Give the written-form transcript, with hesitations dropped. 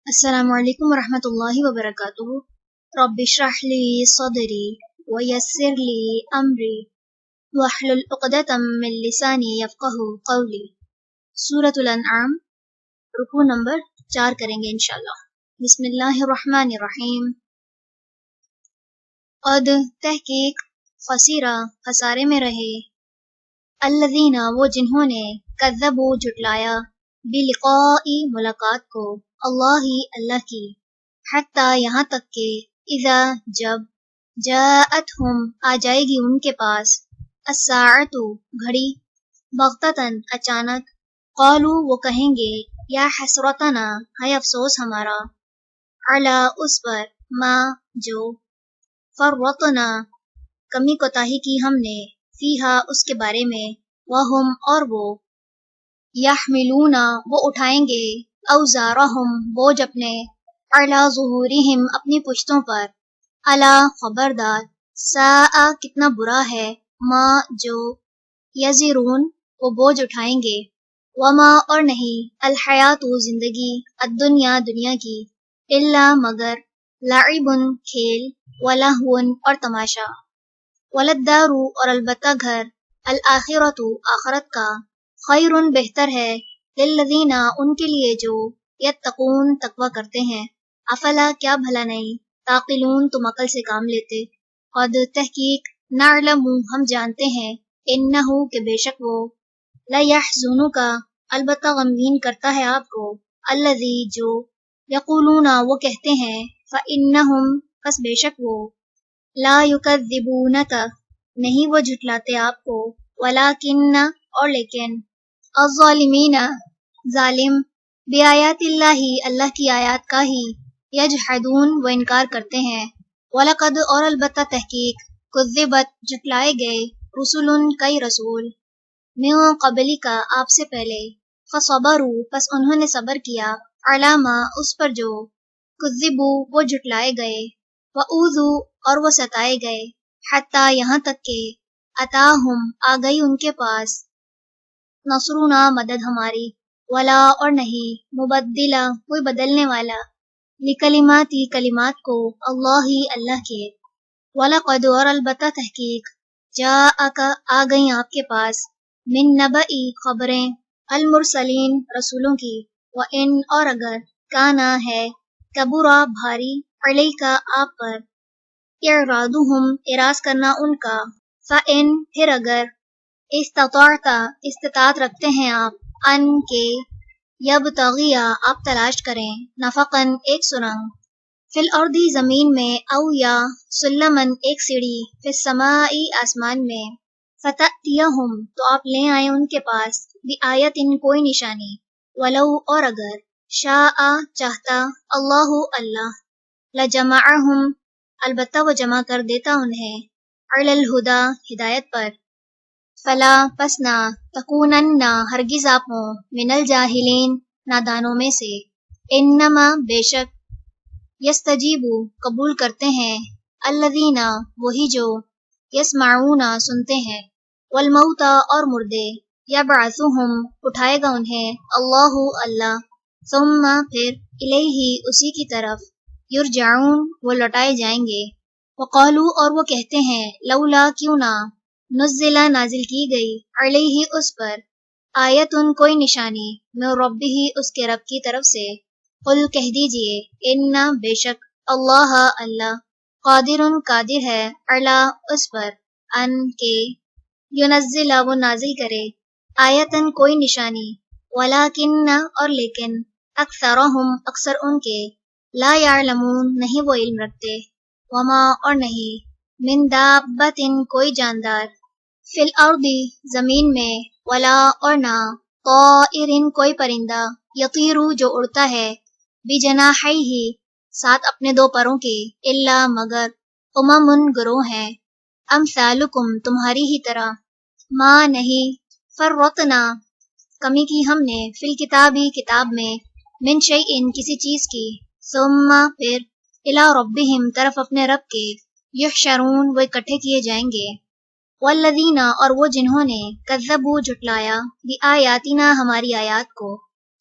السلام علیکم ورحمۃ اللہ وبرکاتہ۔ رب اشرح لی صدری ویسر لی امری واحلل عقدۃ من لسانی یفقہوا قولی۔ سورۃ الانعام، رکوع نمبر 4 کریں گے انشاءاللہ۔ بسم اللہ الرحمن الرحیم۔ قد تحقیق، خسیرہ خسارے میں رہے، الذین وہ جنہوں نے کذبوا جھٹلایا، بلقاء ملاقات کو، اللہ کی، حتی یہاں تک کہ اذا جب جاءتہم آ جائے گی ان کے پاس، الساعۃ گھڑی، بغتتاً اچانک، قالوا وہ کہیں گے، یا حسرتنا ہے افسوس ہمارا، علی اس پر، ما جو، فرطنا کمی کوتاہی کی ہم نے، فیہا اس کے بارے میں، وہم اور وہ، یحملون وہ اٹھائیں گے، اوزارہم بوجھ اپنے، علی ظہورہم اپنی پشتوں پر، الا خبردار، ساء کتنا برا ہے، ما جو، یزرون وہ بوجھ اٹھائیں گے، وما اور نہیں، الحیات زندگی، الدنیا دنیا کی، الا مگر، لعب کھیل، ولہو اور تماشا، وللدار اور البتہ گھر، الآخرۃ آخرت کا، خیر بہتر ہے، للذین ان کے لیے جو، یتقون تقوی کرتے ہیں، افلا کیا بھلا نہیں، تعقلون تم عقل سے کام لیتے، قد تحقیق، نعلم ہم جانتے ہیں، انہ کہ بے شک وہ، لیحزنک البتہ غمگین کرتا ہے آپ کو، الذی جو، یقولون وہ کہتے ہیں، فإنہم پس بے شک وہ، لا یکذبونک نہیں وہ جھٹلاتے آپ کو، ولکن اور لیکن، الظالمین ظالم، بآیات اللہ کی آیات کا ہی، یجحدون وہ انکار کرتے ہیں، وَلَقَدْ اور البتہ تحقیق، کذبت جھٹلائے گئے، رسل کئی رسول، من قبلی کا آپ سے پہلے، فصبروا پس انہوں نے صبر کیا، علی ما اس پر جو، کذبوا وہ جھٹلائے گئے، وَأُوذُوا اور وہ ستائے گئے، حتی یہاں تک کہ، اتاہم آ گئی ان کے پاس، نصرنا مدد ہماری، ولا اور نہیں، مبدلہ کوئی بدلنے والا، لکلماتی کلمات کو، اللہ کے، وَلَقَدْ اور البتہ تحقیق، جاءک آ گئیں آپ کے پاس، من نبئی خبریں، المرسلین رسولوں کی، وَإِنْ اور اگر، کانا ہے، کبرا بھاری، علیک آپ پر، اعراضہم اعراض کرنا ان کا، فَإِنْ پھر اگر، استطاعت رکھتے ہیں آپ، ان کے، یبتغی آپ تلاش کریں، نفقاً ایک سرنگ، فی الارض زمین میں، او یا سلماً ایک سیڑھی، فی السماء آسمان میں، فتأتیہم تو آپ لے آئیں ان کے پاس، بآیت کوئی نشانی، ولو اور اگر، شاء چاہتا، اللہ، لجمعہم البتہ وہ جمع کر دیتا انہیں، علی الہدی ہدایت پر، فلا پس نہ، تکونن ہرگز آپ ہوں، من الجاہلین نادانوں میں سے، انما بے شک، یستجیبو قبول کرتے ہیں، الذین وہی جو، یسمعون سنتے ہیں، والموتى اور مردے، یبعثہم اٹھائے گا انہیں، اللہ، ثم پھر، الیہ اسی کی طرف، یرجعون وہ لوٹائے جائیں گے، وقالوا اور وہ کہتے ہیں، لولا کیوں نہ، نزلہ نازل کی گئی، علیہ اس پر، آیتن کوئی نشانی، من ربہ اس کے رب کی طرف سے، قل کہہ دیجئے، ان بے شک، اللہ قادر ہے، علی اس پر، ان کے، ینزل وہ نازل کرے، آیتن کوئی نشانی، ولیکن اور لیکن، اکثرہم اکثر ان کے، لا یعلمون نہیں وہ علم رکھتے، وما اور نہیں، من دابت کوئی جاندار، فی الارض زمین میں، ولا اور نہ، طائر کوئی پرندہ، یطیرو جو اڑتا ہے، بجناحیہ ساتھ اپنے دو پروں کے، الا مگر، گروہ ہیں، امثالکم تمہاری ہی طرح، ما نہیں، فرطنا کمی کی ہم نے، فی الکتابی کتاب میں، من شیئن کسی چیز کی، ثم پھر، الی ربہم طرف اپنے رب کے، یحشرون وہ اکٹھے کیے جائیں گے، والذین اور وہ جنہوں نے، کذبوا جھٹلایا، بآیاتنا ہماری آیات کو،